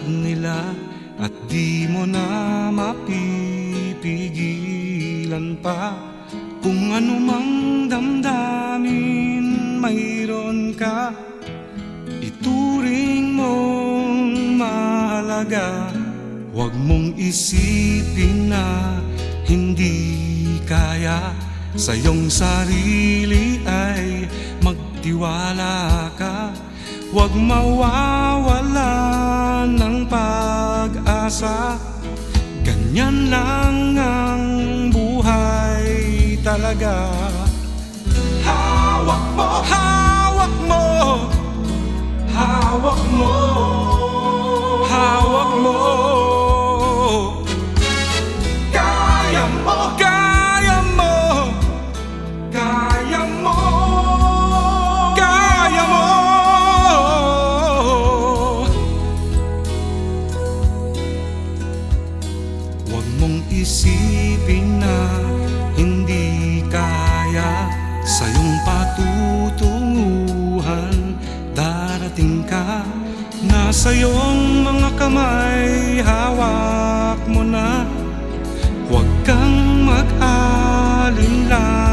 tulad nila at di mo na mapipigilan pa. Kung anumang damdamin mayroon ka, ituring mong mahalaga. Huwag mong isipin na hindi kaya. Sa iyong sarili ay magtiwala ka. Huwag mawawalan ng pag-asa. Ganyan lang ang buhay talaga. Hawak mo, hawak mo, hawak mo, hawak mo. Kaya mo, kaya mo, kaya mo, kaya mo. Huwag mong isipin na hindi kaya. Sa iyong patutunguhan darating ka. Nasa iyong mga kamay, hawak mo na. Huwag kang mag-alinlangan.